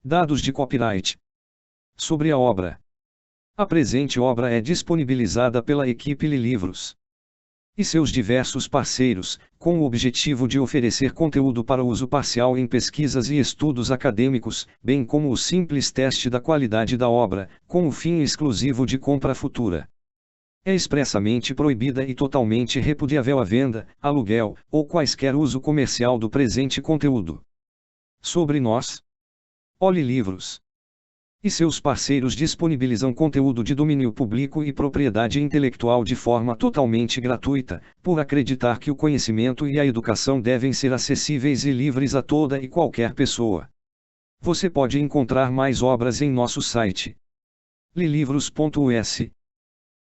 Dados de copyright. Sobre a obra. A presente obra é disponibilizada pela equipe Lilivros e seus diversos parceiros, com o objetivo de oferecer conteúdo para uso parcial em pesquisas e estudos acadêmicos, bem como o simples teste da qualidade da obra, com o fim exclusivo de compra futura. É expressamente proibida e totalmente repudiável a venda, aluguel, ou quaisquer uso comercial do presente conteúdo. Sobre nós, Lilivros e seus parceiros disponibilizam conteúdo de domínio público e propriedade intelectual de forma totalmente gratuita, por acreditar que o conhecimento e a educação devem ser acessíveis e livres a toda e qualquer pessoa. Você pode encontrar mais obras em nosso site lilivros.us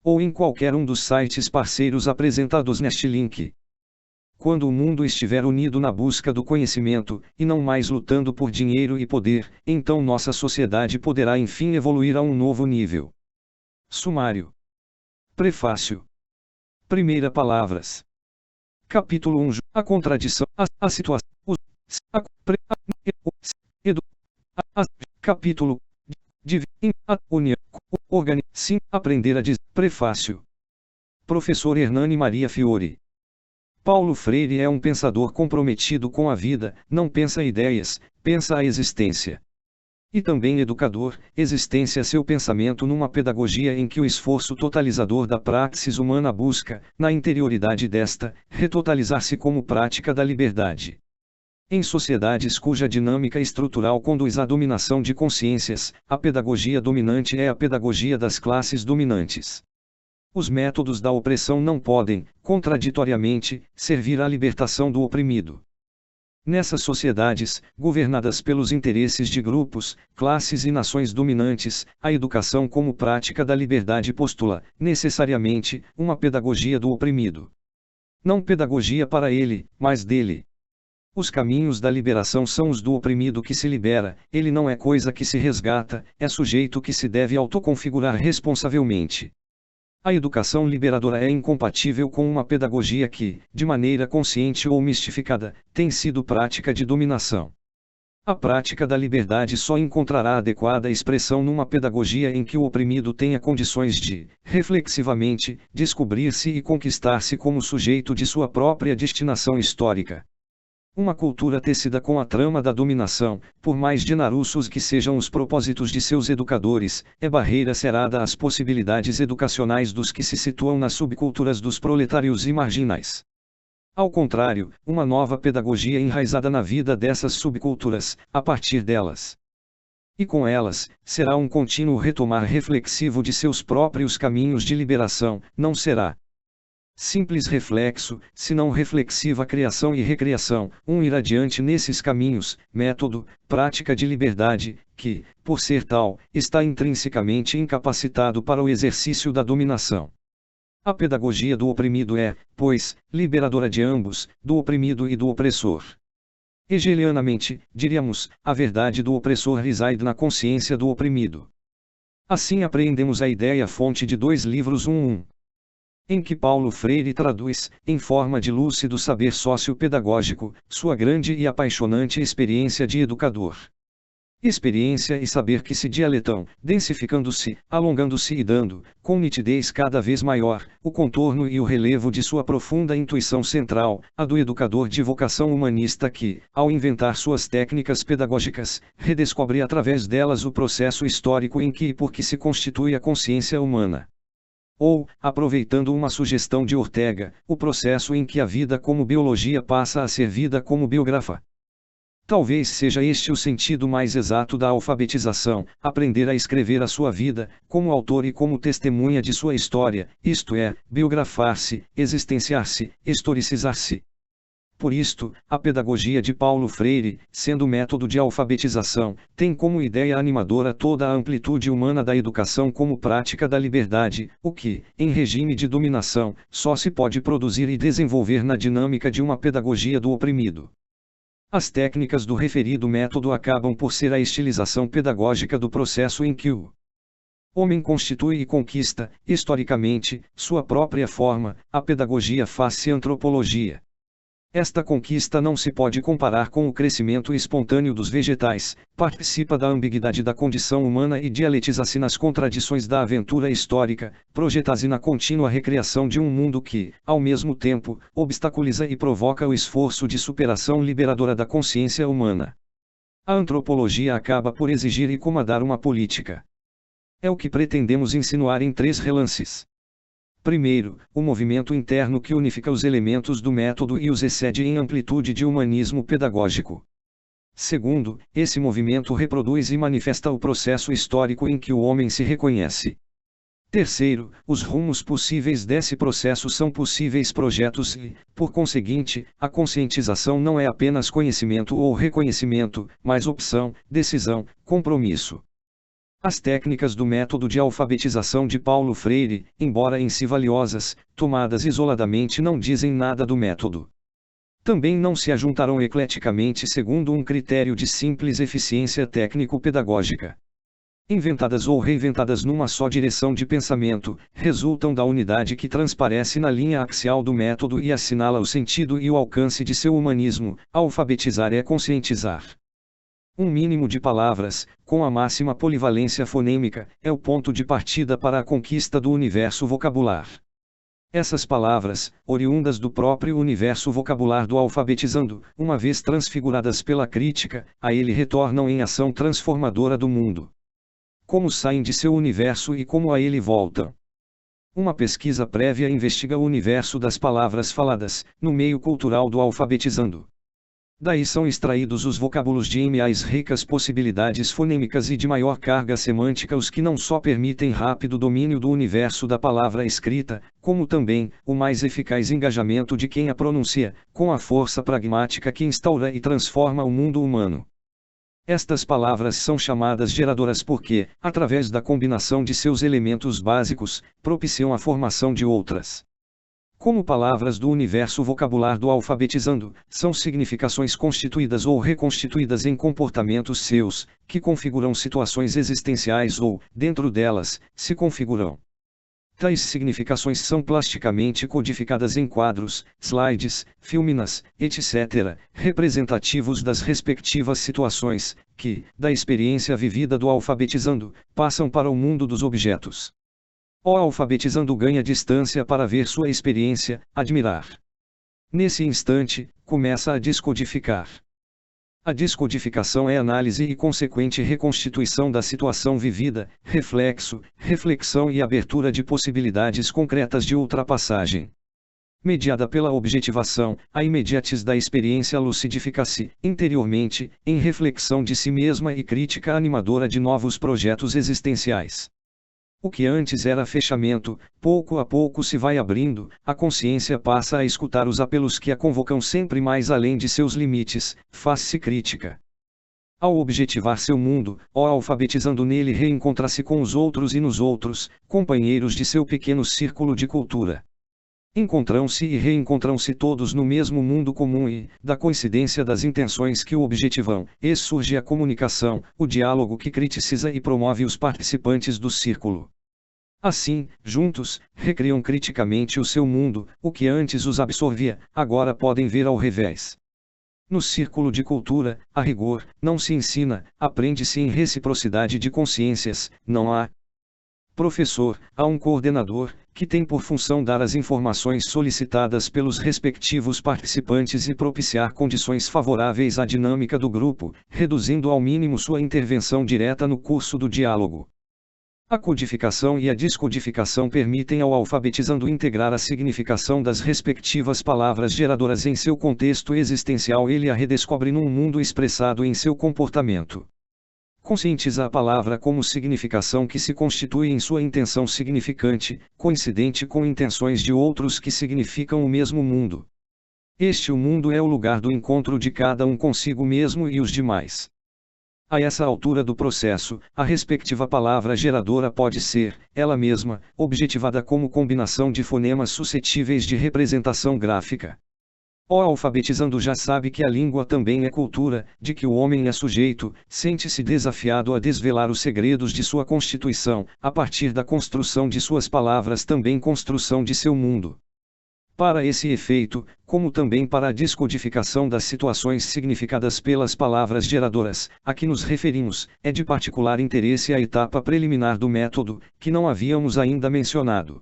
ou em qualquer um dos sites parceiros apresentados neste link. Quando o mundo estiver unido na busca do conhecimento, e não mais lutando por dinheiro e poder, então nossa sociedade poderá enfim evoluir a um novo nível. Sumário. Prefácio. Primeira palavras. Capítulo 1. A contradição, a situação, capítulo a união, sim, aprender a dizer. Prefácio. Professor Hernani Maria Fiore. Paulo Freire é um pensador comprometido com a vida, não pensa ideias, pensa a existência. E também educador, existência seu pensamento numa pedagogia em que o esforço totalizador da praxis humana busca, na interioridade desta, retotalizar-se como prática da liberdade. Em sociedades cuja dinâmica estrutural conduz à dominação de consciências, a pedagogia dominante é a pedagogia das classes dominantes. Os métodos da opressão não podem, contraditoriamente, servir à libertação do oprimido. Nessas sociedades, governadas pelos interesses de grupos, classes e nações dominantes, a educação como prática da liberdade postula, necessariamente, uma pedagogia do oprimido. Não pedagogia para ele, mas dele. Os caminhos da liberação são os do oprimido que se libera, ele não é coisa que se resgata, é sujeito que se deve autoconfigurar responsavelmente. A educação liberadora é incompatível com uma pedagogia que, de maneira consciente ou mistificada, tem sido prática de dominação. A prática da liberdade só encontrará adequada expressão numa pedagogia em que o oprimido tenha condições de, reflexivamente, descobrir-se e conquistar-se como sujeito de sua própria destinação histórica. Uma cultura tecida com a trama da dominação, por mais dinaruços que sejam os propósitos de seus educadores, é barreira cerrada às possibilidades educacionais dos que se situam nas subculturas dos proletários e marginais. Ao contrário, uma nova pedagogia enraizada na vida dessas subculturas, a partir delas. E com elas, será um contínuo retomar reflexivo de seus próprios caminhos de liberação, não será simples reflexo, senão reflexiva criação e recriação, ir adiante nesses caminhos, método, prática de liberdade, que, por ser tal, está intrinsecamente incapacitado para o exercício da dominação. A pedagogia do oprimido é, pois, liberadora de ambos, do oprimido e do opressor. Hegelianamente, diríamos, a verdade do opressor reside na consciência do oprimido. Assim apreendemos a ideia-fonte de 2 livros 1 em que Paulo Freire traduz, em forma de lúcido saber sociopedagógico, sua grande e apaixonante experiência de educador. Experiência e saber que se dialetam, densificando-se, alongando-se e dando, com nitidez cada vez maior, o contorno e o relevo de sua profunda intuição central, a do educador de vocação humanista que, ao inventar suas técnicas pedagógicas, redescobre através delas o processo histórico em que e por que se constitui a consciência humana. Ou, aproveitando uma sugestão de Ortega, o processo em que a vida como biologia passa a ser vida como biografa. Talvez seja este o sentido mais exato da alfabetização, aprender a escrever a sua vida, como autor e como testemunha de sua história, isto é, biografar-se, existenciar-se, historicizar-se. Por isto, a pedagogia de Paulo Freire, sendo método de alfabetização, tem como ideia animadora toda a amplitude humana da educação como prática da liberdade, o que, em regime de dominação, só se pode produzir e desenvolver na dinâmica de uma pedagogia do oprimido. As técnicas do referido método acabam por ser a estilização pedagógica do processo em que o homem constitui e conquista, historicamente, sua própria forma, a pedagogia faz-se antropologia. Esta conquista não se pode comparar com o crescimento espontâneo dos vegetais, participa da ambiguidade da condição humana e dialetiza-se nas contradições da aventura histórica, projeta-se na contínua recriação de um mundo que, ao mesmo tempo, obstaculiza e provoca o esforço de superação liberadora da consciência humana. A antropologia acaba por exigir e comandar uma política. É o que pretendemos insinuar em 3 relances. Primeiro, o movimento interno que unifica os elementos do método e os excede em amplitude de humanismo pedagógico. Segundo, esse movimento reproduz e manifesta o processo histórico em que o homem se reconhece. Terceiro, os rumos possíveis desse processo são possíveis projetos e, por conseguinte, a conscientização não é apenas conhecimento ou reconhecimento, mas opção, decisão, compromisso. As técnicas do método de alfabetização de Paulo Freire, embora em si valiosas, tomadas isoladamente não dizem nada do método. Também não se ajuntarão ecleticamente segundo um critério de simples eficiência técnico-pedagógica. Inventadas ou reinventadas numa só direção de pensamento, resultam da unidade que transparece na linha axial do método e assinala o sentido e o alcance de seu humanismo. Alfabetizar é conscientizar. Um mínimo de palavras, com a máxima polivalência fonêmica, é o ponto de partida para a conquista do universo vocabular. Essas palavras, oriundas do próprio universo vocabular do alfabetizando, uma vez transfiguradas pela crítica, a ele retornam em ação transformadora do mundo. Como saem de seu universo e como a ele voltam. Uma pesquisa prévia investiga o universo das palavras faladas, no meio cultural do alfabetizando. Daí são extraídos os vocábulos de mais ricas possibilidades fonêmicas e de maior carga semântica, os que não só permitem rápido domínio do universo da palavra escrita, como também, o mais eficaz engajamento de quem a pronuncia, com a força pragmática que instaura e transforma o mundo humano. Estas palavras são chamadas geradoras porque, através da combinação de seus elementos básicos, propiciam a formação de outras. Como palavras do universo vocabular do alfabetizando, são significações constituídas ou reconstituídas em comportamentos seus, que configuram situações existenciais ou, dentro delas, se configuram. Tais significações são plasticamente codificadas em quadros, slides, filminas, etc., representativos das respectivas situações, que, da experiência vivida do alfabetizando, passam para o mundo dos objetos. O alfabetizando ganha distância para ver sua experiência, admirar. Nesse instante, começa a descodificar. A descodificação é análise e consequente reconstituição da situação vivida, reflexo, reflexão e abertura de possibilidades concretas de ultrapassagem. Mediada pela objetivação, a imediatez da experiência lucidifica-se, interiormente, em reflexão de si mesma e crítica animadora de novos projetos existenciais. O que antes era fechamento, pouco a pouco se vai abrindo, a consciência passa a escutar os apelos que a convocam sempre mais além de seus limites, faz-se crítica. Ao objetivar seu mundo, alfabetizando nele reencontra-se com os outros e nos outros, companheiros de seu pequeno círculo de cultura. Encontram-se e reencontram-se todos no mesmo mundo comum e, da coincidência das intenções que o objetivam, surge a comunicação, o diálogo que criticiza e promove os participantes do círculo. Assim, juntos, recriam criticamente o seu mundo, o que antes os absorvia, agora podem ver ao revés. No círculo de cultura, a rigor, não se ensina, aprende-se em reciprocidade de consciências, não há professor, há um coordenador, que tem por função dar as informações solicitadas pelos respectivos participantes e propiciar condições favoráveis à dinâmica do grupo, reduzindo ao mínimo sua intervenção direta no curso do diálogo. A codificação e a descodificação permitem ao alfabetizando integrar a significação das respectivas palavras geradoras em seu contexto existencial. Ele a redescobre num mundo expressado em seu comportamento. Conscientiza a palavra como significação que se constitui em sua intenção significante, coincidente com intenções de outros que significam o mesmo mundo. O mundo é o lugar do encontro de cada um consigo mesmo e os demais. A essa altura do processo, a respectiva palavra geradora pode ser, ela mesma, objetivada como combinação de fonemas suscetíveis de representação gráfica. O alfabetizando já sabe que a língua também é cultura, de que o homem é sujeito, sente-se desafiado a desvelar os segredos de sua constituição, a partir da construção de suas palavras também construção de seu mundo. Para esse efeito, como também para a descodificação das situações significadas pelas palavras geradoras, a que nos referimos, é de particular interesse a etapa preliminar do método, que não havíamos ainda mencionado.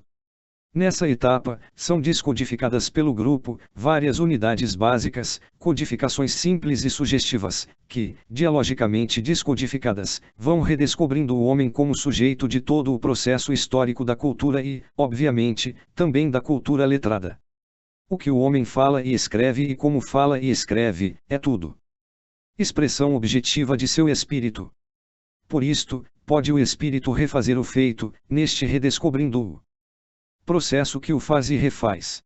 Nessa etapa, são descodificadas pelo grupo várias unidades básicas, codificações simples e sugestivas, que, dialogicamente descodificadas, vão redescobrindo o homem como sujeito de todo o processo histórico da cultura e, obviamente, também da cultura letrada. O que o homem fala e escreve e como fala e escreve, é tudo expressão objetiva de seu espírito. Por isto, pode o espírito refazer o feito, neste redescobrindo-o. Processo que o faz e refaz.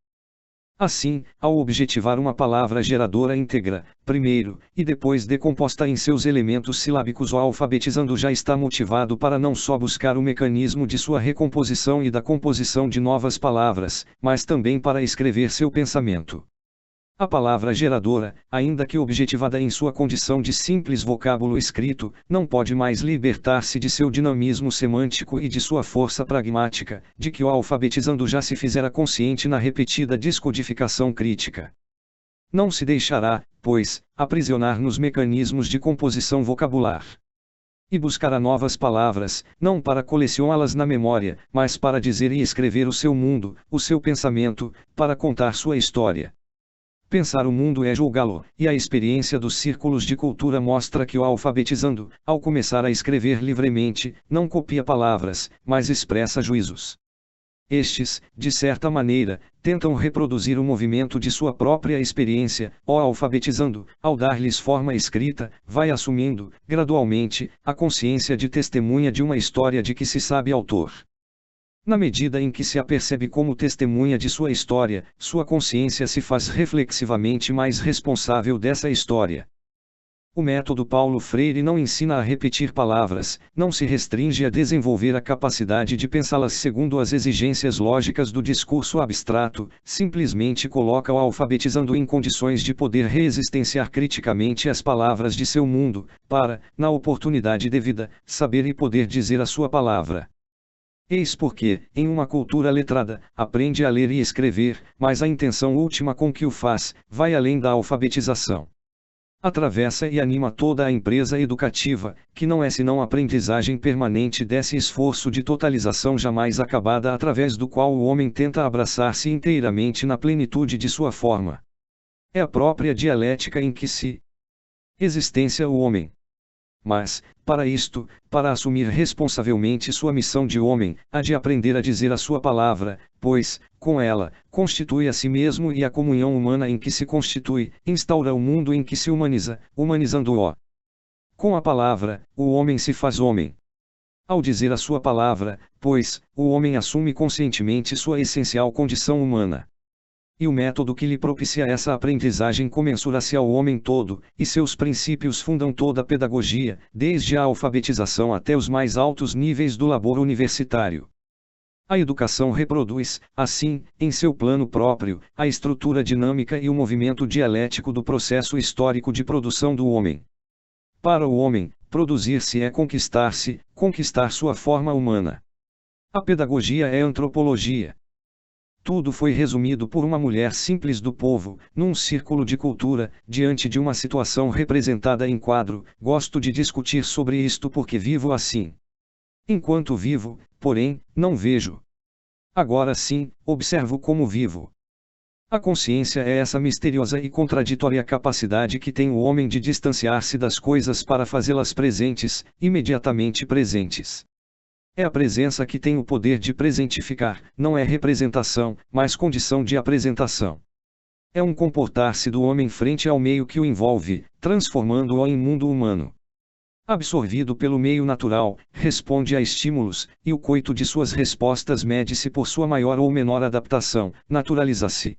Assim, ao objetivar uma palavra geradora íntegra, primeiro, e depois decomposta em seus elementos silábicos ou alfabetizando já está motivado para não só buscar o mecanismo de sua recomposição e da composição de novas palavras, mas também para escrever seu pensamento. A palavra geradora, ainda que objetivada em sua condição de simples vocábulo escrito, não pode mais libertar-se de seu dinamismo semântico e de sua força pragmática, de que o alfabetizando já se fizera consciente na repetida descodificação crítica. Não se deixará, pois, aprisionar nos mecanismos de composição vocabular. E buscará novas palavras, não para colecioná-las na memória, mas para dizer e escrever o seu mundo, o seu pensamento, para contar sua história. Pensar o mundo é julgá-lo, e a experiência dos círculos de cultura mostra que o alfabetizando, ao começar a escrever livremente, não copia palavras, mas expressa juízos. Estes, de certa maneira, tentam reproduzir o movimento de sua própria experiência, ou alfabetizando, ao dar-lhes forma escrita, vai assumindo, gradualmente, a consciência de testemunha de uma história de que se sabe autor. Na medida em que se apercebe como testemunha de sua história, sua consciência se faz reflexivamente mais responsável dessa história. O método Paulo Freire não ensina a repetir palavras, não se restringe a desenvolver a capacidade de pensá-las segundo as exigências lógicas do discurso abstrato, simplesmente coloca o alfabetizando em condições de poder reexistenciar criticamente as palavras de seu mundo, para, na oportunidade devida, saber e poder dizer a sua palavra. Eis porque, em uma cultura letrada, aprende a ler e escrever, mas a intenção última com que o faz, vai além da alfabetização. Atravessa e anima toda a empresa educativa, que não é senão aprendizagem permanente desse esforço de totalização jamais acabada através do qual o homem tenta abraçar-se inteiramente na plenitude de sua forma. É a própria dialética em que se existência o homem. Mas, para isto, para assumir responsavelmente sua missão de homem, há de aprender a dizer a sua palavra, pois, com ela, constitui a si mesmo e a comunhão humana em que se constitui, instaura o mundo em que se humaniza, humanizando-o. Com a palavra, o homem se faz homem. Ao dizer a sua palavra, pois, o homem assume conscientemente sua essencial condição humana. E o método que lhe propicia essa aprendizagem comensura-se ao homem todo, e seus princípios fundam toda a pedagogia, desde a alfabetização até os mais altos níveis do labor universitário. A educação reproduz, assim, em seu plano próprio, a estrutura dinâmica e o movimento dialético do processo histórico de produção do homem. Para o homem, produzir-se é conquistar-se, conquistar sua forma humana. A pedagogia é antropologia. Tudo foi resumido por uma mulher simples do povo, num círculo de cultura, diante de uma situação representada em quadro. Gosto de discutir sobre isto porque vivo assim. Enquanto vivo, porém, não vejo. Agora sim, observo como vivo. A consciência é essa misteriosa e contraditória capacidade que tem o homem de distanciar-se das coisas para fazê-las presentes, imediatamente presentes. É a presença que tem o poder de presentificar, não é representação, mas condição de apresentação. É um comportar-se do homem frente ao meio que o envolve, transformando-o em mundo humano. Absorvido pelo meio natural, responde a estímulos, e o coito de suas respostas mede-se por sua maior ou menor adaptação, naturaliza-se.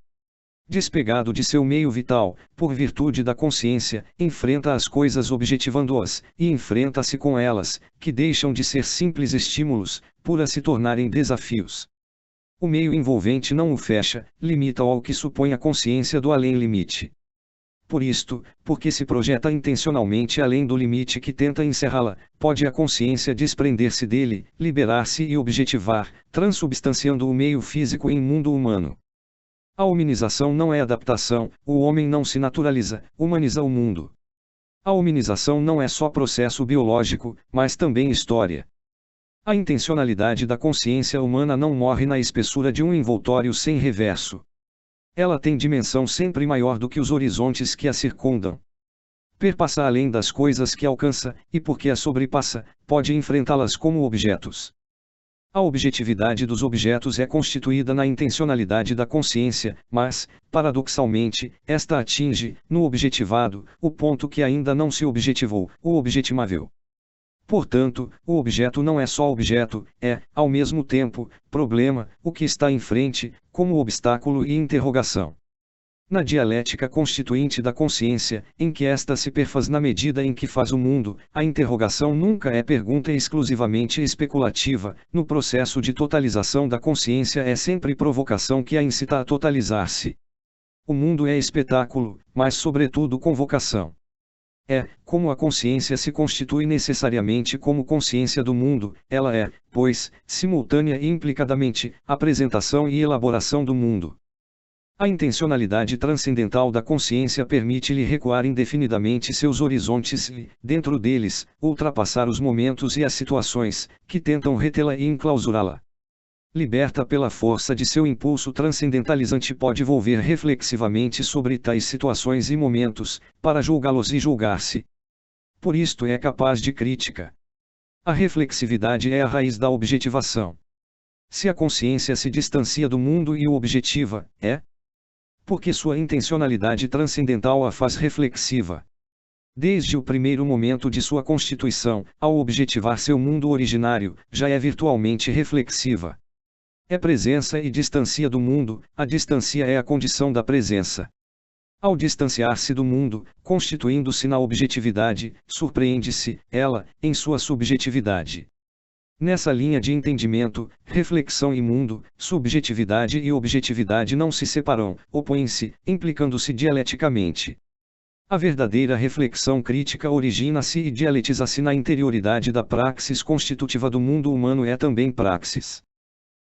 Despegado de seu meio vital, por virtude da consciência, enfrenta as coisas objetivando-as, e enfrenta-se com elas, que deixam de ser simples estímulos, por a se tornarem desafios. O meio envolvente não o fecha, limita-o ao que supõe a consciência do além-limite. Por isto, porque se projeta intencionalmente além do limite que tenta encerrá-la, pode a consciência desprender-se dele, liberar-se e objetivar, transubstanciando o meio físico em mundo humano. A hominização não é adaptação, o homem não se naturaliza, humaniza o mundo. A hominização não é só processo biológico, mas também história. A intencionalidade da consciência humana não morre na espessura de um envoltório sem reverso. Ela tem dimensão sempre maior do que os horizontes que a circundam. Perpassa além das coisas que alcança, e porque as sobrepassa, pode enfrentá-las como objetos. A objetividade dos objetos é constituída na intencionalidade da consciência, mas, paradoxalmente, esta atinge, no objetivado, o ponto que ainda não se objetivou, o objetimável. Portanto, o objeto não é só objeto, é, ao mesmo tempo, problema, o que está em frente, como obstáculo e interrogação. Na dialética constituinte da consciência, em que esta se perfaz na medida em que faz o mundo, a interrogação nunca é pergunta exclusivamente especulativa, no processo de totalização da consciência é sempre provocação que a incita a totalizar-se. O mundo é espetáculo, mas sobretudo convocação. É, como a consciência se constitui necessariamente como consciência do mundo, ela é, pois, simultânea e implicadamente, apresentação e elaboração do mundo. A intencionalidade transcendental da consciência permite-lhe recuar indefinidamente seus horizontes e, dentro deles, ultrapassar os momentos e as situações, que tentam retê-la e enclausurá-la. Liberta pela força de seu impulso transcendentalizante pode volver reflexivamente sobre tais situações e momentos, para julgá-los e julgar-se. Por isto é capaz de crítica. A reflexividade é a raiz da objetivação. Se a consciência se distancia do mundo e o objetiva, é porque sua intencionalidade transcendental a faz reflexiva. Desde o primeiro momento de sua constituição, ao objetivar seu mundo originário, já é virtualmente reflexiva. É presença e distancia do mundo, a distancia é a condição da presença. Ao distanciar-se do mundo, constituindo-se na objetividade, surpreende-se, ela, em sua subjetividade. Nessa linha de entendimento, reflexão e mundo, subjetividade e objetividade não se separam, opõem-se, implicando-se dialeticamente. A verdadeira reflexão crítica origina-se e dialetiza-se na interioridade da praxis constitutiva do mundo humano é também praxis.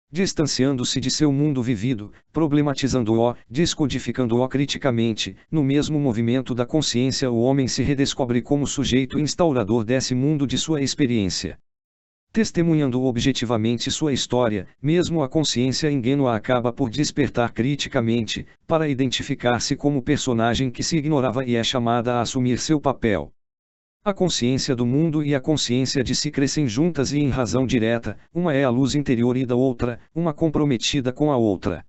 Distanciando-se de seu mundo vivido, problematizando-o, descodificando-o criticamente, no mesmo movimento da consciência o homem se redescobre como sujeito instaurador desse mundo de sua experiência. Testemunhando objetivamente sua história, mesmo a consciência ingênua acaba por despertar criticamente, para identificar-se como personagem que se ignorava e é chamada a assumir seu papel. A consciência do mundo e a consciência de si crescem juntas e em razão direta, uma é a luz interior e da outra, uma comprometida com a outra.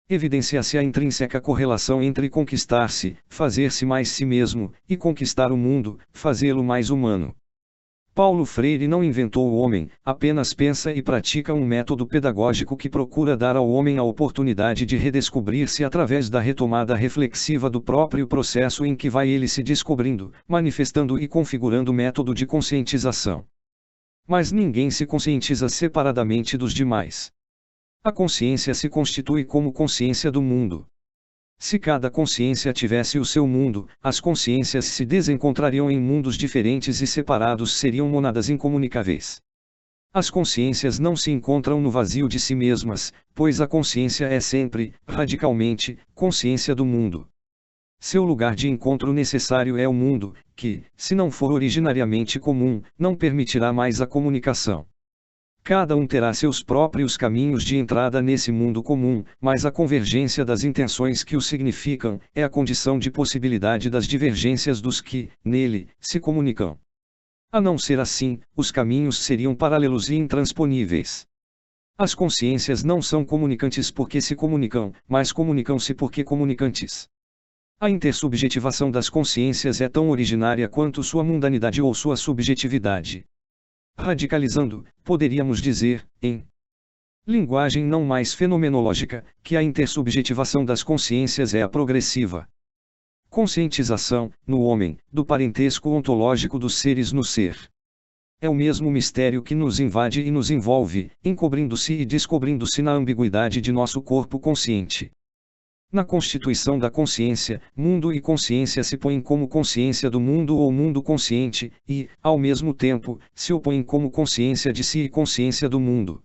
Evidencia-se a intrínseca correlação entre conquistar-se, fazer-se mais si mesmo, e conquistar o mundo, fazê-lo mais humano. Paulo Freire não inventou o homem, apenas pensa e pratica um método pedagógico que procura dar ao homem a oportunidade de redescobrir-se através da retomada reflexiva do próprio processo em que vai ele se descobrindo, manifestando e configurando método de conscientização. Mas ninguém se conscientiza separadamente dos demais. A consciência se constitui como consciência do mundo. Se cada consciência tivesse o seu mundo, as consciências se desencontrariam em mundos diferentes e separados seriam mônadas incomunicáveis. As consciências não se encontram no vazio de si mesmas, pois a consciência é sempre, radicalmente, consciência do mundo. Seu lugar de encontro necessário é o mundo, que, se não for originariamente comum, não permitirá mais a comunicação. Cada um terá seus próprios caminhos de entrada nesse mundo comum, mas a convergência das intenções que o significam, é a condição de possibilidade das divergências dos que, nele, se comunicam. A não ser assim, os caminhos seriam paralelos e intransponíveis. As consciências não são comunicantes porque se comunicam, mas comunicam-se porque comunicantes. A intersubjetivação das consciências é tão originária quanto sua mundanidade ou sua subjetividade. Radicalizando, poderíamos dizer, em linguagem não mais fenomenológica, que a intersubjetivação das consciências é a progressiva conscientização, no homem, do parentesco ontológico dos seres no ser. É o mesmo mistério que nos invade e nos envolve, encobrindo-se e descobrindo-se na ambiguidade de nosso corpo consciente. Na constituição da consciência, mundo e consciência se põem como consciência do mundo ou mundo consciente, e, ao mesmo tempo, se opõem como consciência de si e consciência do mundo.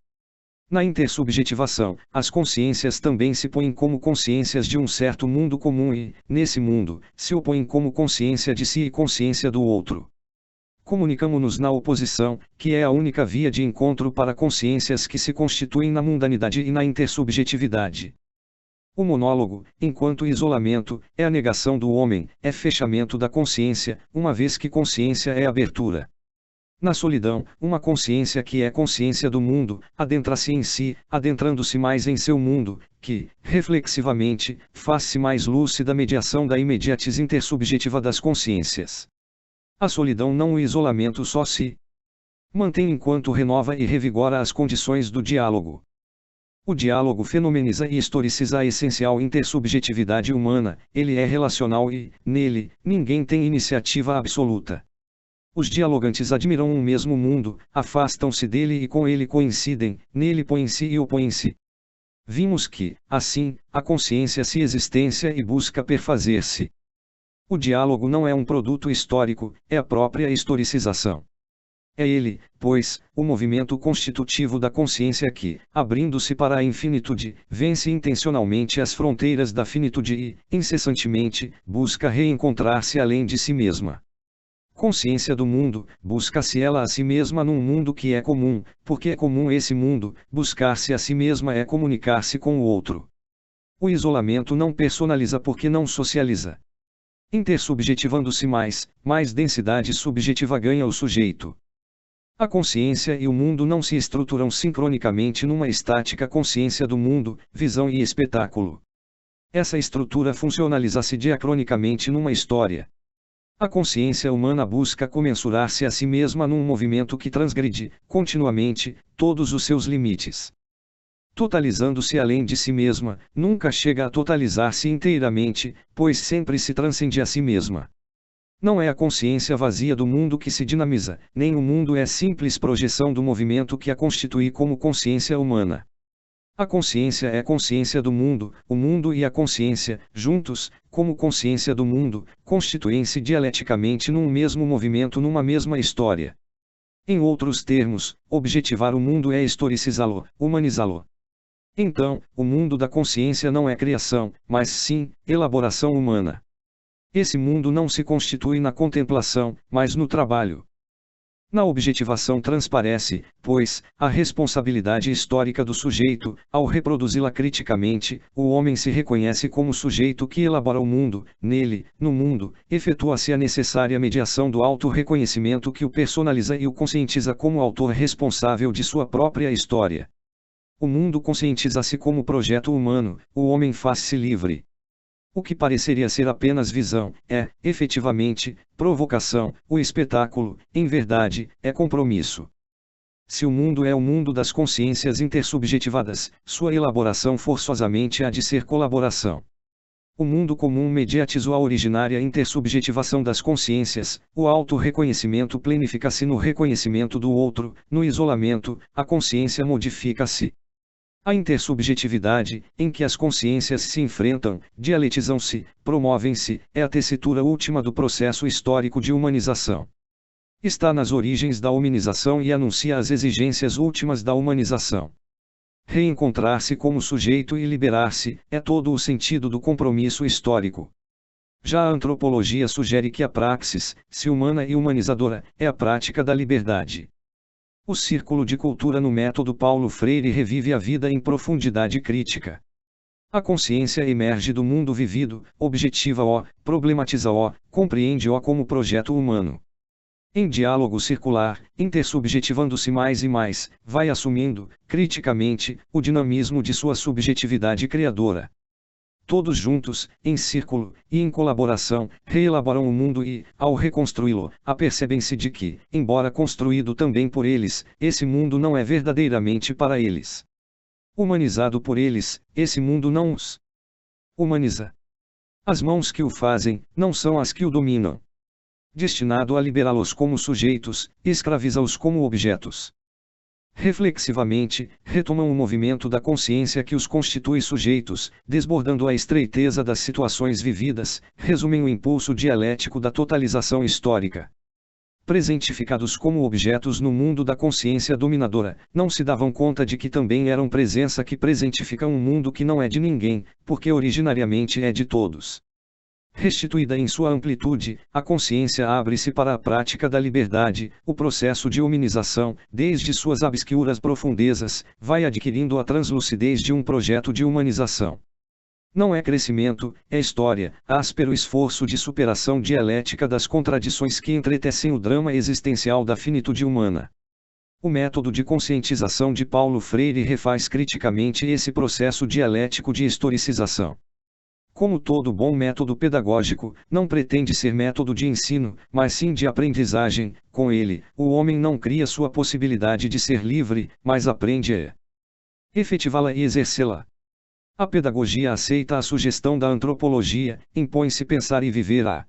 Na intersubjetivação, as consciências também se põem como consciências de um certo mundo comum e, nesse mundo, se opõem como consciência de si e consciência do outro. Comunicamo-nos na oposição, que é a única via de encontro para consciências que se constituem na mundanidade e na intersubjetividade. O monólogo, enquanto isolamento, é a negação do homem, é fechamento da consciência, uma vez que consciência é abertura. Na solidão, uma consciência que é consciência do mundo, adentra-se em si, adentrando-se mais em seu mundo, que, reflexivamente, faz-se mais lúcida mediação da imediatez intersubjetiva das consciências. A solidão não o isolamento só se mantém enquanto renova e revigora as condições do diálogo. O diálogo fenomeniza e historiciza a essencial intersubjetividade humana, ele é relacional e, nele, ninguém tem iniciativa absoluta. Os dialogantes admiram um mesmo mundo, afastam-se dele e com ele coincidem, nele põem-se e opõem-se. Vimos que, assim, a consciência se existência e busca perfazer-se. O diálogo não é um produto histórico, é a própria historicização. É ele, pois, o movimento constitutivo da consciência que, abrindo-se para a infinitude, vence intencionalmente as fronteiras da finitude e, incessantemente, busca reencontrar-se além de si mesma. Consciência do mundo, busca-se ela a si mesma num mundo que é comum, porque é comum esse mundo, buscar-se a si mesma é comunicar-se com o outro. O isolamento não personaliza porque não socializa. Intersubjetivando-se mais densidade subjetiva ganha o sujeito. A consciência e o mundo não se estruturam sincronicamente numa estática consciência do mundo, visão e espetáculo. Essa estrutura funcionaliza-se diacronicamente numa história. A consciência humana busca comensurar-se a si mesma num movimento que transgride, continuamente, todos os seus limites. Totalizando-se além de si mesma, nunca chega a totalizar-se inteiramente, pois sempre se transcende a si mesma. Não é a consciência vazia do mundo que se dinamiza, nem o mundo é simples projeção do movimento que a constitui como consciência humana. A consciência é consciência do mundo, o mundo e a consciência, juntos, como consciência do mundo, constituem-se dialeticamente num mesmo movimento numa mesma história. Em outros termos, objetivar o mundo é historicizá-lo, humanizá-lo. Então, o mundo da consciência não é criação, mas sim, elaboração humana. Esse mundo não se constitui na contemplação, mas no trabalho. Na objetivação transparece, pois, a responsabilidade histórica do sujeito, ao reproduzi-la criticamente, o homem se reconhece como sujeito que elabora o mundo, nele, no mundo, efetua-se a necessária mediação do auto-reconhecimento que o personaliza e o conscientiza como autor responsável de sua própria história. O mundo conscientiza-se como projeto humano, o homem faz-se livre. O que pareceria ser apenas visão, é, efetivamente, provocação, o espetáculo, em verdade, é compromisso. Se o mundo é o mundo das consciências intersubjetivadas, sua elaboração forçosamente há de ser colaboração. O mundo comum mediatiza a originária intersubjetivação das consciências, o auto-reconhecimento planifica-se no reconhecimento do outro, no isolamento, a consciência modifica-se. A intersubjetividade, em que as consciências se enfrentam, dialetizam-se, promovem-se, é a tessitura última do processo histórico de humanização. Está nas origens da humanização e anuncia as exigências últimas da humanização. Reencontrar-se como sujeito e liberar-se, é todo o sentido do compromisso histórico. Já a antropologia sugere que a praxis, se humana e humanizadora, é a prática da liberdade. O círculo de cultura no método Paulo Freire revive a vida em profundidade crítica. A consciência emerge do mundo vivido, objetiva-o, problematiza-o, compreende-o como projeto humano. Em diálogo circular, intersubjetivando-se mais e mais, vai assumindo, criticamente, o dinamismo de sua subjetividade criadora. Todos juntos, em círculo, e em colaboração, reelaboram o mundo e, ao reconstruí-lo, apercebem-se de que, embora construído também por eles, esse mundo não é verdadeiramente para eles. Humanizado por eles, esse mundo não os humaniza. As mãos que o fazem, não são as que o dominam. Destinado a liberá-los como sujeitos, escraviza-os como objetos. Reflexivamente, retomam o movimento da consciência que os constitui sujeitos, desbordando a estreiteza das situações vividas, resumem o impulso dialético da totalização histórica. presentificados como objetos no mundo da consciência dominadora, não se davam conta de que também eram presença que presentifica um mundo que não é de ninguém, porque originariamente é de todos. Restituída em sua amplitude, a consciência abre-se para a prática da liberdade, o processo de humanização, desde suas obscuras profundezas, vai adquirindo a translucidez de um projeto de humanização. Não é crescimento, é história, áspero esforço de superação dialética das contradições que entretecem o drama existencial da finitude humana. O método de conscientização de Paulo Freire refaz criticamente esse processo dialético de historicização. Como todo bom método pedagógico, não pretende ser método de ensino, mas sim de aprendizagem. Com ele, o homem não cria sua possibilidade de ser livre, mas aprende a efetivá-la e exercê-la. A pedagogia aceita a sugestão da antropologia, impõe-se pensar e viver a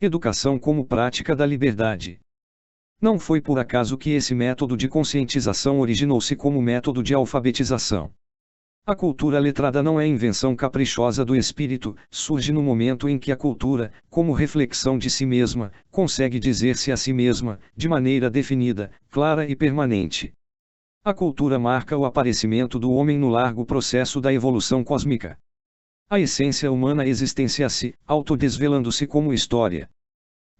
educação como prática da liberdade. Não foi por acaso que esse método de conscientização originou-se como método de alfabetização. A cultura letrada não é invenção caprichosa do espírito, surge no momento em que a cultura, como reflexão de si mesma, consegue dizer-se a si mesma, de maneira definida, clara e permanente. A cultura marca o aparecimento do homem no largo processo da evolução cósmica. A essência humana existencia-se, autodesvelando-se como história.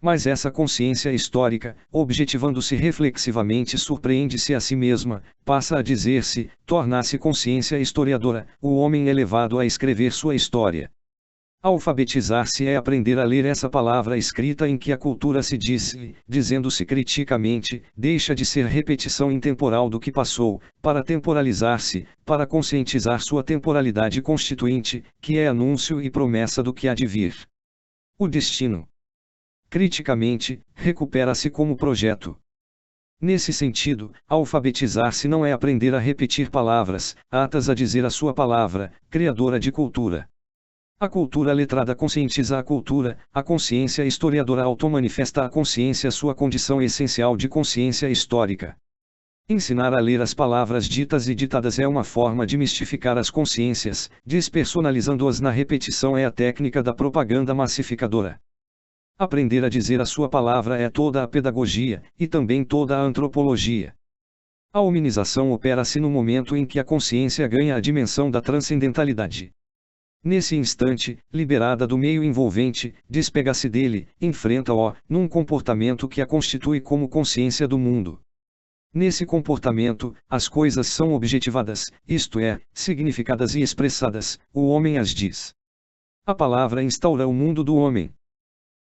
Mas essa consciência histórica, objetivando-se reflexivamente, surpreende-se a si mesma, passa a dizer-se, torna-se consciência historiadora, o homem é levado a escrever sua história. Alfabetizar-se é aprender a ler essa palavra escrita em que a cultura se diz, dizendo-se criticamente, deixa de ser repetição intemporal do que passou, para temporalizar-se, para conscientizar sua temporalidade constituinte, que é anúncio e promessa do que há de vir. O destino. Criticamente, recupera-se como projeto. Nesse sentido, alfabetizar-se não é aprender a repetir palavras, atas a dizer a sua palavra, criadora de cultura. A cultura letrada conscientiza a consciência historiadora automanifesta a consciência sua condição essencial de consciência histórica. Ensinar a ler as palavras ditas e ditadas é uma forma de mistificar as consciências, despersonalizando-as na repetição é a técnica da propaganda massificadora. Aprender a dizer a sua palavra é toda a pedagogia, e também toda a antropologia. A humanização opera-se no momento em que a consciência ganha a dimensão da transcendentalidade. Nesse instante, liberada do meio envolvente, despega-se dele, enfrenta-o, num comportamento que a constitui como consciência do mundo. Nesse comportamento, as coisas são objetivadas, isto é, significadas e expressadas, o homem as diz. A palavra instaura o mundo do homem.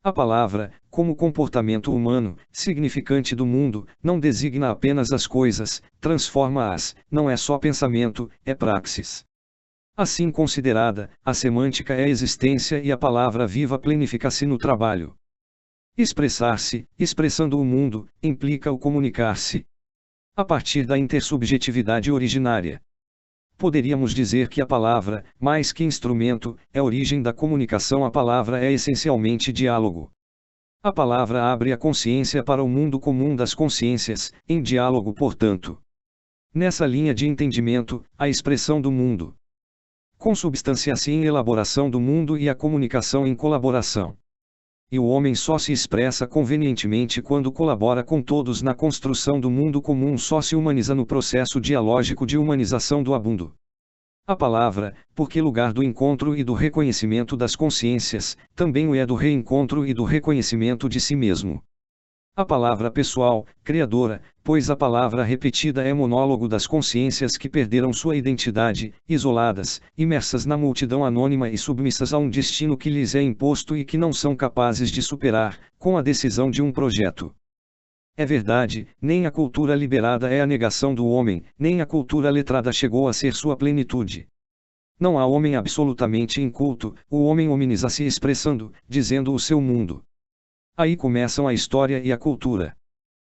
A palavra, como comportamento humano, significante do mundo, não designa apenas as coisas, transforma-as, não é só pensamento, é praxis. Assim considerada, a semântica é a existência e a palavra viva planifica-se no trabalho. Expressar-se, expressando o mundo, implica o comunicar-se. A partir da intersubjetividade originária. Poderíamos dizer que a palavra, mais que instrumento, é a origem da comunicação. A palavra é essencialmente diálogo. A palavra abre a consciência para o mundo comum das consciências, em diálogo, portanto. Nessa linha de entendimento, a expressão do mundo consubstancia-se em elaboração do mundo e a comunicação em colaboração. E o homem só se expressa convenientemente quando colabora com todos na construção do mundo comum, só se humaniza no processo dialógico de humanização do abundo. A palavra, porque lugar do encontro e do reconhecimento das consciências, também o é do reencontro e do reconhecimento de si mesmo. A palavra pessoal, criadora, pois a palavra repetida é monólogo das consciências que perderam sua identidade, isoladas, imersas na multidão anônima e submissas a um destino que lhes é imposto e que não são capazes de superar, com a decisão de um projeto. É verdade, nem a cultura liberada é a negação do homem, nem a cultura letrada chegou a ser sua plenitude. Não há homem absolutamente inculto, o homem hominiza-se expressando, dizendo o seu mundo. Aí começam a história e a cultura.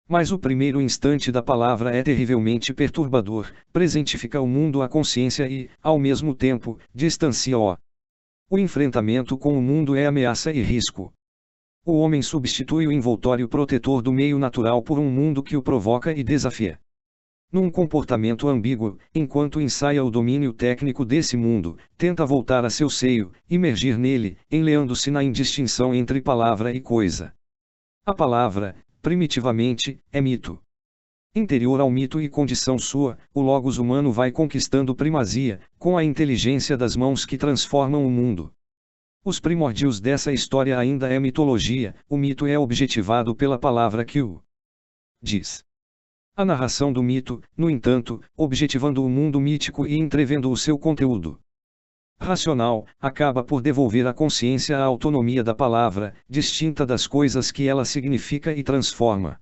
Mas o primeiro instante da palavra é terrivelmente perturbador, presentifica o mundo à consciência e, ao mesmo tempo, distancia-o. O enfrentamento com o mundo é ameaça e risco. O homem substitui o envoltório protetor do meio natural por um mundo que o provoca e desafia. Num comportamento ambíguo, enquanto ensaia o domínio técnico desse mundo, tenta voltar a seu seio, imergir nele, enleando-se na indistinção entre palavra e coisa. A palavra, primitivamente, é mito. Interior ao mito e condição sua, o logos humano vai conquistando primazia, com a inteligência das mãos que transformam o mundo. Os primórdios dessa história ainda é mitologia, o mito é objetivado pela palavra que o diz. A narração do mito, no entanto, objetivando o mundo mítico e entrevendo o seu conteúdo racional, acaba por devolver à consciência a autonomia da palavra, distinta das coisas que ela significa e transforma.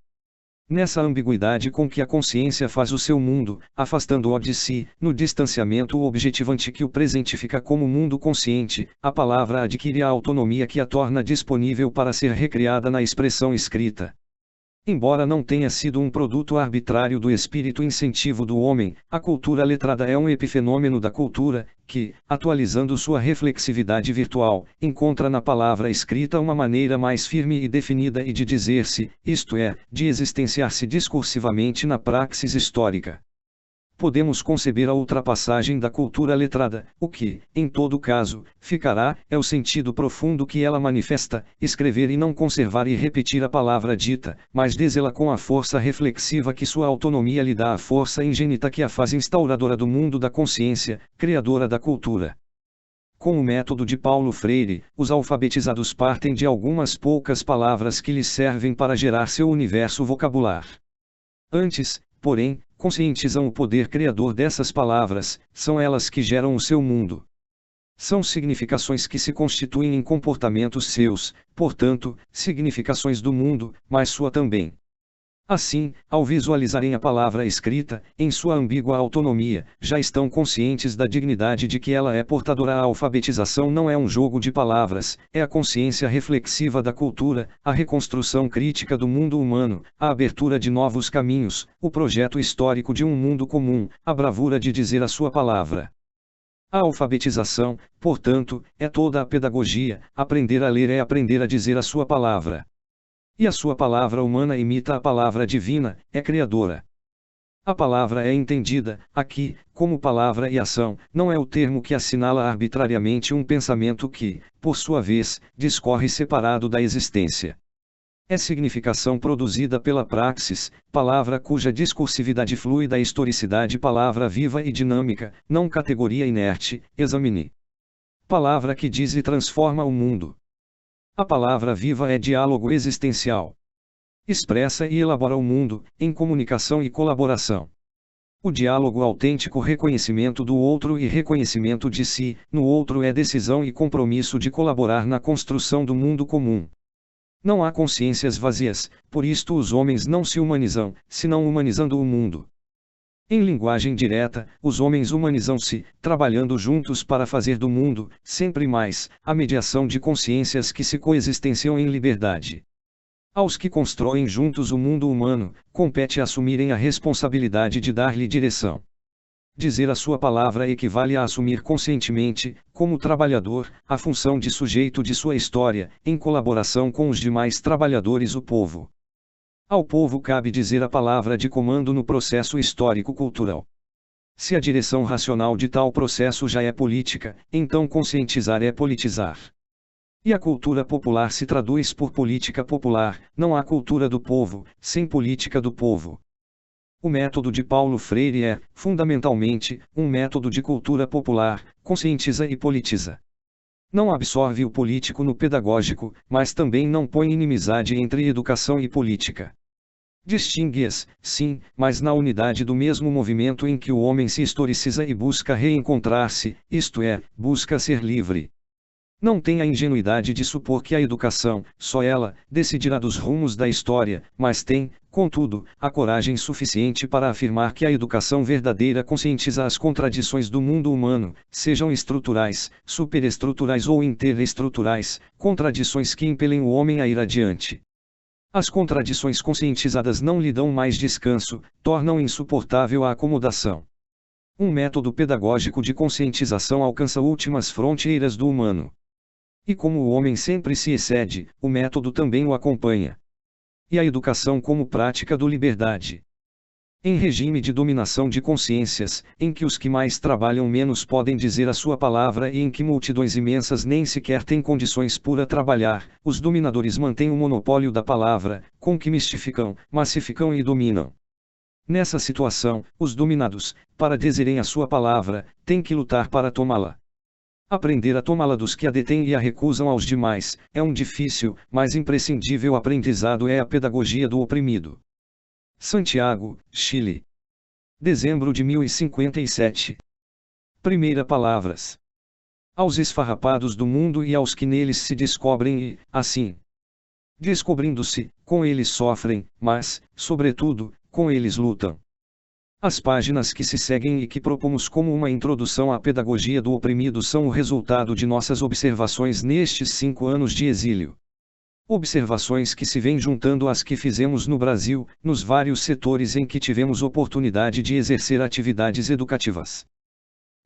Nessa ambiguidade com que a consciência faz o seu mundo, afastando-o de si, no distanciamento objetivante que o presentifica como mundo consciente, a palavra adquire a autonomia que a torna disponível para ser recriada na expressão escrita. Embora não tenha sido um produto arbitrário do espírito incentivo do homem, a cultura letrada é um epifenômeno da cultura, que, atualizando sua reflexividade virtual, encontra na palavra escrita uma maneira mais firme e definida e de dizer-se, isto é, de existenciar-se discursivamente na praxis histórica. Podemos conceber a ultrapassagem da cultura letrada, o que, em todo caso, ficará, é o sentido profundo que ela manifesta, escrever e não conservar e repetir a palavra dita, mas dizê-la com a força reflexiva que sua autonomia lhe dá a força ingênita que a faz instauradora do mundo da consciência, criadora da cultura. Com o método de Paulo Freire, os alfabetizados partem de algumas poucas palavras que lhes servem para gerar seu universo vocabular. Antes, porém, conscientizam o poder criador dessas palavras, são elas que geram o seu mundo. São significações que se constituem em comportamentos seus, portanto, significações do mundo, mas sua também. Assim, ao visualizarem a palavra escrita, em sua ambígua autonomia, já estão conscientes da dignidade de que ela é portadora. A alfabetização não é um jogo de palavras, é a consciência reflexiva da cultura, a reconstrução crítica do mundo humano, a abertura de novos caminhos, o projeto histórico de um mundo comum, a bravura de dizer a sua palavra. A alfabetização, portanto, é toda a pedagogia, aprender a ler é aprender a dizer a sua palavra. E a sua palavra humana imita a palavra divina, é criadora. A palavra é entendida, aqui, como palavra e ação, não é o termo que assinala arbitrariamente um pensamento que, por sua vez, discorre separado da existência. É significação produzida pela praxis, palavra cuja discursividade flui da historicidade, palavra viva e dinâmica, não categoria inerte, examine. Palavra que diz e transforma o mundo. A palavra viva é diálogo existencial. Expressa e elabora o mundo, em comunicação e colaboração. O diálogo autêntico, reconhecimento do outro e reconhecimento de si, no outro, é decisão e compromisso de colaborar na construção do mundo comum. Não há consciências vazias, por isto os homens não se humanizam, senão humanizando o mundo. Em linguagem direta, os homens humanizam-se, trabalhando juntos para fazer do mundo, sempre mais, a mediação de consciências que se coexistenciam em liberdade. Aos que constroem juntos o mundo humano, compete assumirem a responsabilidade de dar-lhe direção. Dizer a sua palavra equivale a assumir conscientemente, como trabalhador, a função de sujeito de sua história, em colaboração com os demais trabalhadores, o povo. Ao povo cabe dizer a palavra de comando no processo histórico-cultural. Se a direção racional de tal processo já é política, então conscientizar é politizar. E a cultura popular se traduz por política popular, não há cultura do povo, sem política do povo. O método de Paulo Freire é, fundamentalmente, um método de cultura popular, conscientiza e politiza. Não absorve o político no pedagógico, mas também não põe inimizade entre educação e política. Distingue-as, sim, mas na unidade do mesmo movimento em que o homem se historiciza e busca reencontrar-se, isto é, busca ser livre. Não tem a ingenuidade de supor que a educação, só ela, decidirá dos rumos da história, mas tem, contudo, a coragem suficiente para afirmar que a educação verdadeira conscientiza as contradições do mundo humano, sejam estruturais, superestruturais ou interestruturais, contradições que impelem o homem a ir adiante. As contradições conscientizadas não lhe dão mais descanso, tornam insuportável a acomodação. Um método pedagógico de conscientização alcança últimas fronteiras do humano. E como o homem sempre se excede, o método também o acompanha. E a educação como prática do liberdade. Em regime de dominação de consciências, em que os que mais trabalham menos podem dizer a sua palavra e em que multidões imensas nem sequer têm condições para trabalhar, os dominadores mantêm o monopólio da palavra, com que mistificam, massificam e dominam. Nessa situação, os dominados, para dizerem a sua palavra, têm que lutar para tomá-la. Aprender a tomá-la dos que a detêm e a recusam aos demais, é um difícil, mas imprescindível aprendizado, é a pedagogia do oprimido. Santiago, Chile. Dezembro de 1057. Primeira palavras. Aos esfarrapados do mundo e aos que neles se descobrem e, assim, descobrindo-se, com eles sofrem, mas, sobretudo, com eles lutam. As páginas que se seguem e que propomos como uma introdução à pedagogia do oprimido são o resultado de nossas observações nestes 5 anos de exílio. Observações que se vêm juntando às que fizemos no Brasil, nos vários setores em que tivemos oportunidade de exercer atividades educativas.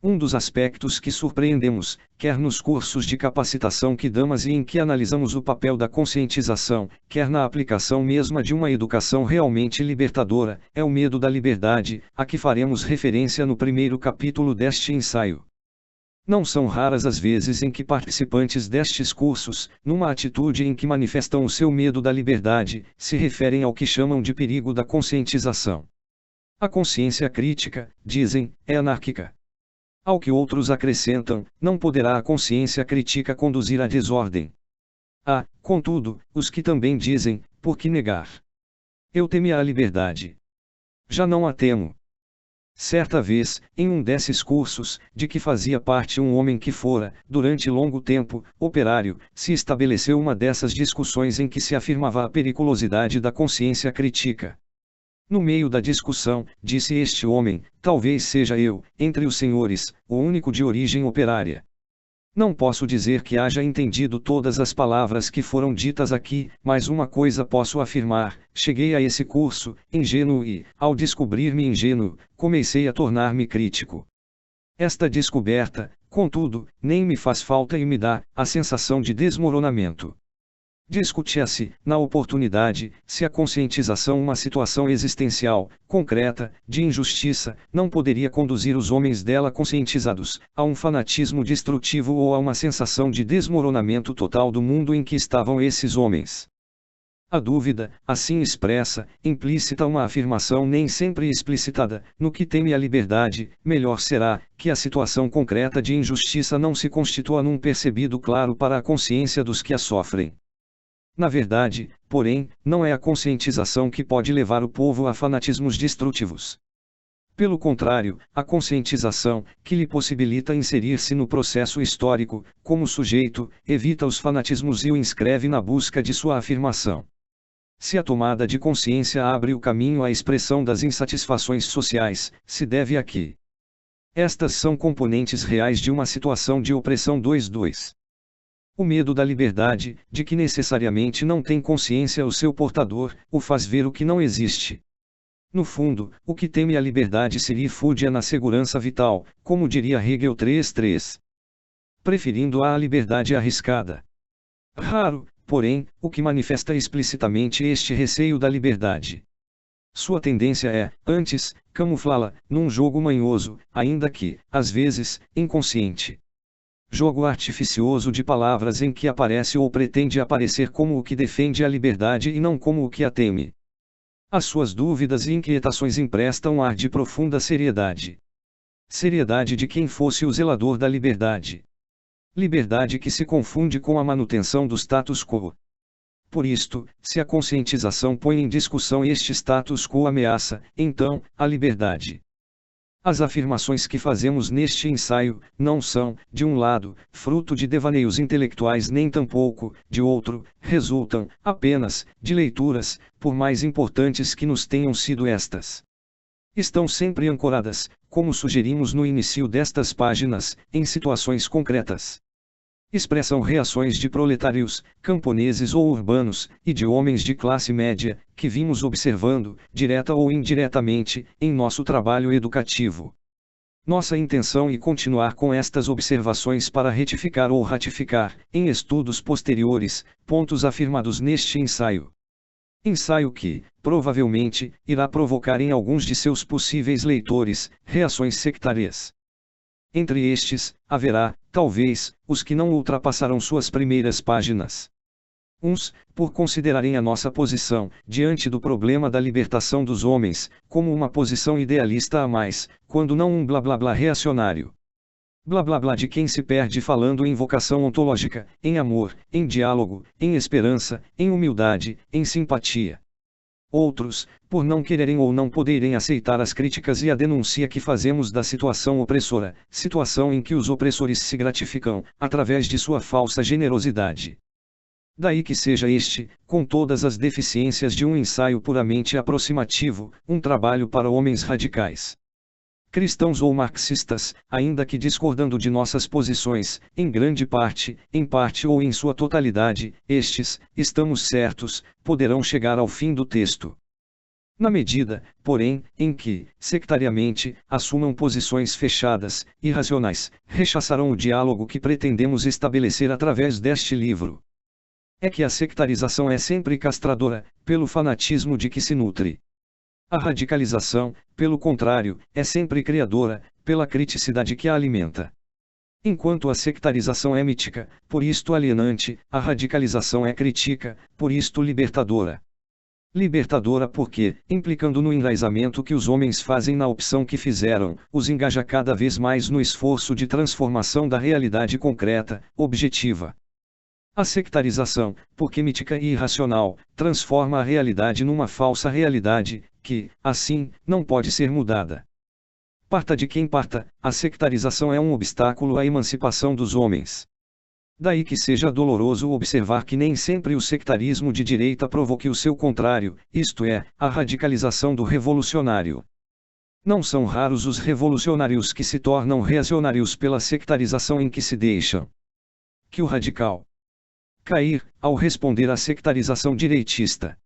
Um dos aspectos que surpreendemos, quer nos cursos de capacitação que damos e em que analisamos o papel da conscientização, quer na aplicação mesma de uma educação realmente libertadora, é o medo da liberdade, a que faremos referência no primeiro capítulo deste ensaio. Não são raras as vezes em que participantes destes cursos, numa atitude em que manifestam o seu medo da liberdade, se referem ao que chamam de perigo da conscientização. A consciência crítica, dizem, é anárquica. Ao que outros acrescentam, não poderá a consciência crítica conduzir à desordem. Há, contudo, os que também dizem, por que negar? Eu temia a liberdade. Já não a temo. Certa vez, em um desses cursos, de que fazia parte um homem que fora, durante longo tempo, operário, se estabeleceu uma dessas discussões em que se afirmava a periculosidade da consciência crítica. No meio da discussão, disse este homem, talvez seja eu, entre os senhores, o único de origem operária. Não posso dizer que haja entendido todas as palavras que foram ditas aqui, mas uma coisa posso afirmar: cheguei a esse curso, ingênuo e, ao descobrir-me ingênuo, comecei a tornar-me crítico. Esta descoberta, contudo, nem me faz falta e me dá a sensação de desmoronamento. Discutia-se, na oportunidade, se a conscientização, uma situação existencial, concreta, de injustiça, não poderia conduzir os homens dela conscientizados, a um fanatismo destrutivo ou a uma sensação de desmoronamento total do mundo em que estavam esses homens. A dúvida, assim expressa, implícita uma afirmação nem sempre explicitada, no que teme a liberdade, melhor será, que a situação concreta de injustiça não se constitua num percebido claro para a consciência dos que a sofrem. Na verdade, porém, não é a conscientização que pode levar o povo a fanatismos destrutivos. Pelo contrário, a conscientização, que lhe possibilita inserir-se no processo histórico, como sujeito, evita os fanatismos e o inscreve na busca de sua afirmação. Se a tomada de consciência abre o caminho à expressão das insatisfações sociais, se deve a que estas são componentes reais de uma situação de opressão. 2. O medo da liberdade, de que necessariamente não tem consciência o seu portador, o faz ver o que não existe. No fundo, o que teme a liberdade se refúgia na segurança vital, como diria Hegel 3.3. Preferindo-a à liberdade arriscada. Raro, porém, o que manifesta explicitamente este receio da liberdade. Sua tendência é, antes, camuflá-la, num jogo manhoso, ainda que, às vezes, inconsciente. Jogo artificioso de palavras em que aparece ou pretende aparecer como o que defende a liberdade e não como o que a teme. As suas dúvidas e inquietações emprestam ar de profunda seriedade. Seriedade de quem fosse o zelador da liberdade. Liberdade que se confunde com a manutenção do status quo. Por isto, se a conscientização põe em discussão este status quo ameaça, então, a liberdade. As afirmações que fazemos neste ensaio, não são, de um lado, fruto de devaneios intelectuais nem tampouco, de outro, resultam, apenas, de leituras, por mais importantes que nos tenham sido estas. Estão sempre ancoradas, como sugerimos no início destas páginas, em situações concretas. Expressam reações de proletários, camponeses ou urbanos, e de homens de classe média, que vimos observando, direta ou indiretamente, em nosso trabalho educativo. Nossa intenção é continuar com estas observações para retificar ou ratificar, em estudos posteriores, pontos afirmados neste ensaio. Ensaio que, provavelmente, irá provocar em alguns de seus possíveis leitores, reações sectárias. Entre estes, haverá, talvez, os que não ultrapassarão suas primeiras páginas. Uns, por considerarem a nossa posição, diante do problema da libertação dos homens, como uma posição idealista a mais, quando não um blá blá blá reacionário. Blá blá blá de quem se perde falando em vocação ontológica, em amor, em diálogo, em esperança, em humildade, em simpatia. Outros, por não quererem ou não poderem aceitar as críticas e a denúncia que fazemos da situação opressora, situação em que os opressores se gratificam, através de sua falsa generosidade. Daí que seja este, com todas as deficiências de um ensaio puramente aproximativo, um trabalho para homens radicais. Cristãos ou marxistas, ainda que discordando de nossas posições, em parte ou em sua totalidade, estes, estamos certos, poderão chegar ao fim do texto. Na medida, porém, em que, sectariamente, assumam posições fechadas, irracionais, rechaçarão o diálogo que pretendemos estabelecer através deste livro. É que a sectarização é sempre castradora, pelo fanatismo de que se nutre. A radicalização, pelo contrário, é sempre criadora, pela criticidade que a alimenta. Enquanto a sectarização é mítica, por isto alienante, a radicalização é crítica, por isto libertadora. Libertadora porque, implicando no enraizamento que os homens fazem na opção que fizeram, os engaja cada vez mais no esforço de transformação da realidade concreta, objetiva. A sectarização, porque mítica e irracional, transforma a realidade numa falsa realidade, que, assim, não pode ser mudada. Parta de quem parta, a sectarização é um obstáculo à emancipação dos homens. Daí que seja doloroso observar que nem sempre o sectarismo de direita provoque o seu contrário, isto é, a radicalização do revolucionário. Não são raros os revolucionários que se tornam reacionários pela sectarização em que se deixam. Que o radical cair, ao responder à sectarização direitista.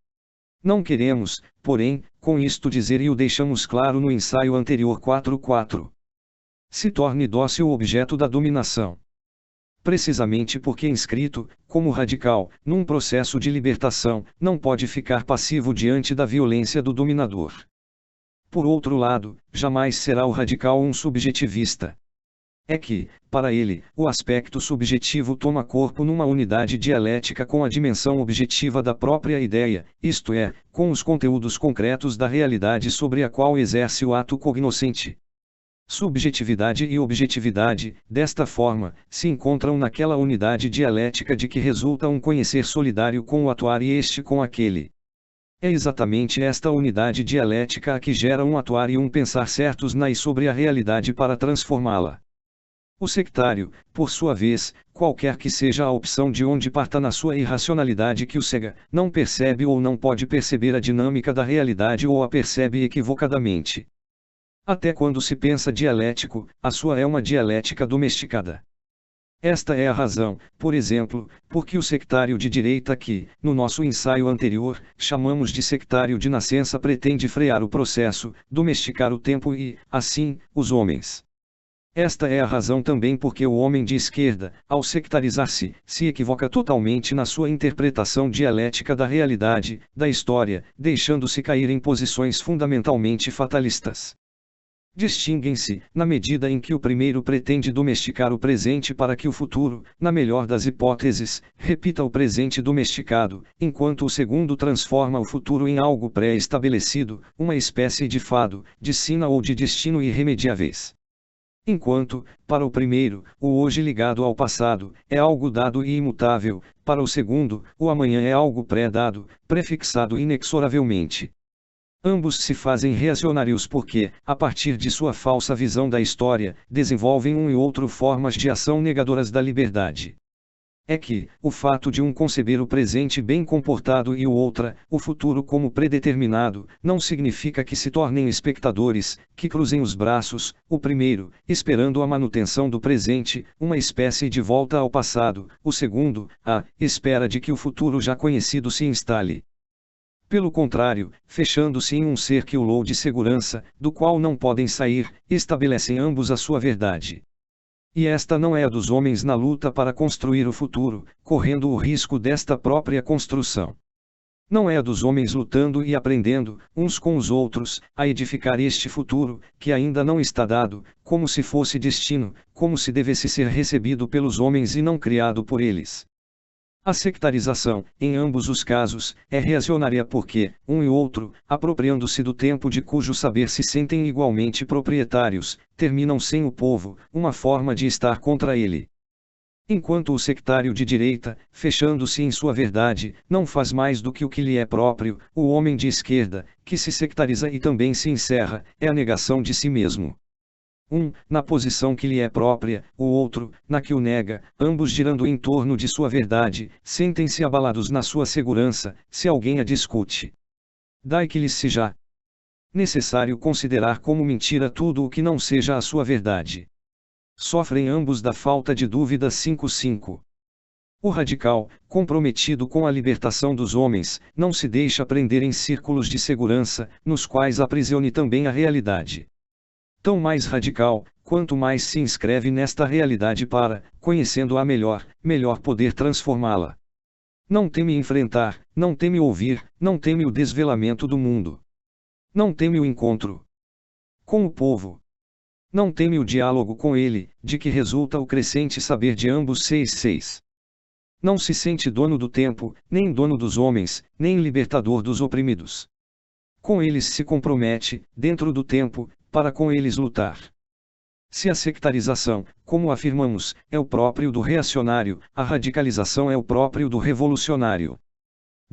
Não queremos, porém, com isto dizer e o deixamos claro no ensaio anterior 4.4. Se torne dócil objeto da dominação. Precisamente porque inscrito, como radical, num processo de libertação, não pode ficar passivo diante da violência do dominador. Por outro lado, jamais será o radical um subjetivista. É que, para ele, o aspecto subjetivo toma corpo numa unidade dialética com a dimensão objetiva da própria ideia, isto é, com os conteúdos concretos da realidade sobre a qual exerce o ato cognoscente. Subjetividade e objetividade, desta forma, se encontram naquela unidade dialética de que resulta um conhecer solidário com o atuar e este com aquele. É exatamente esta unidade dialética a que gera um atuar e um pensar certos na e sobre a realidade para transformá-la. O sectário, por sua vez, qualquer que seja a opção de onde parta na sua irracionalidade que o cega, não percebe ou não pode perceber a dinâmica da realidade ou a percebe equivocadamente. Até quando se pensa dialético, a sua é uma dialética domesticada. Esta é a razão, por exemplo, porque o sectário de direita que, no nosso ensaio anterior, chamamos de sectário de nascença pretende frear o processo, domesticar o tempo e, assim, os homens. Esta é a razão também porque o homem de esquerda, ao sectarizar-se, se equivoca totalmente na sua interpretação dialética da realidade, da história, deixando-se cair em posições fundamentalmente fatalistas. Distinguem-se, na medida em que o primeiro pretende domesticar o presente para que o futuro, na melhor das hipóteses, repita o presente domesticado, enquanto o segundo transforma o futuro em algo pré-estabelecido, uma espécie de fado, de sina ou de destino irremediáveis. Enquanto, para o primeiro, o hoje ligado ao passado, é algo dado e imutável, para o segundo, o amanhã é algo pré-dado, prefixado inexoravelmente. Ambos se fazem reacionários porque, a partir de sua falsa visão da história, desenvolvem um e outro formas de ação negadoras da liberdade. É que, o fato de um conceber o presente bem comportado e o outra, o futuro como predeterminado, não significa que se tornem espectadores, que cruzem os braços, o primeiro, esperando a manutenção do presente, uma espécie de volta ao passado, o segundo, a espera de que o futuro já conhecido se instale. Pelo contrário, fechando-se em um círculo de segurança, do qual não podem sair, estabelecem ambos a sua verdade. E esta não é a dos homens na luta para construir o futuro, correndo o risco desta própria construção. Não é a dos homens lutando e aprendendo, uns com os outros, a edificar este futuro, que ainda não está dado, como se fosse destino, como se devesse ser recebido pelos homens e não criado por eles. A sectarização, em ambos os casos, é reacionária porque, um e outro, apropriando-se do tempo de cujo saber se sentem igualmente proprietários, terminam sem o povo, uma forma de estar contra ele. Enquanto o sectário de direita, fechando-se em sua verdade, não faz mais do que o que lhe é próprio, o homem de esquerda, que se sectariza e também se encerra, é a negação de si mesmo. Um, na posição que lhe é própria, o outro, na que o nega, ambos girando em torno de sua verdade, sentem-se abalados na sua segurança, se alguém a discute. Daí que lhes seja necessário considerar como mentira tudo o que não seja a sua verdade. Sofrem ambos da falta de dúvida. 5:5. O radical, comprometido com a libertação dos homens, não se deixa prender em círculos de segurança, nos quais aprisione também a realidade. Tão mais radical, quanto mais se inscreve nesta realidade para, conhecendo-a melhor, poder transformá-la. Não teme enfrentar, não teme ouvir, não teme o desvelamento do mundo. Não teme o encontro com o povo. Não teme o diálogo com ele, de que resulta o crescente saber de ambos. 6:6. Não se sente dono do tempo, nem dono dos homens, nem libertador dos oprimidos. Com eles se compromete, dentro do tempo, para com eles lutar. Se a sectarização, como afirmamos, é o próprio do reacionário, a radicalização é o próprio do revolucionário.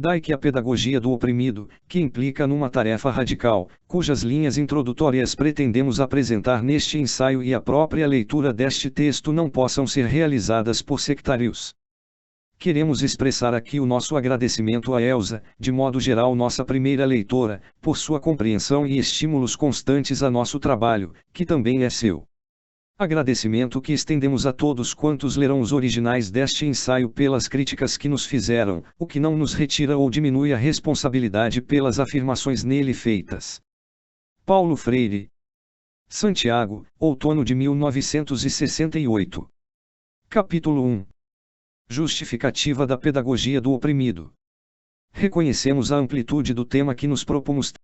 Daí que a pedagogia do oprimido, que implica numa tarefa radical, cujas linhas introdutórias pretendemos apresentar neste ensaio e a própria leitura deste texto não possam ser realizadas por sectários. Queremos expressar aqui o nosso agradecimento a Elsa, de modo geral nossa primeira leitora, por sua compreensão e estímulos constantes a nosso trabalho, que também é seu. Agradecimento que estendemos a todos quantos lerão os originais deste ensaio pelas críticas que nos fizeram, o que não nos retira ou diminui a responsabilidade pelas afirmações nele feitas. Paulo Freire. Santiago, outono de 1968. Capítulo 1. Justificativa da pedagogia do oprimido. Reconhecemos a amplitude do tema que nos propomos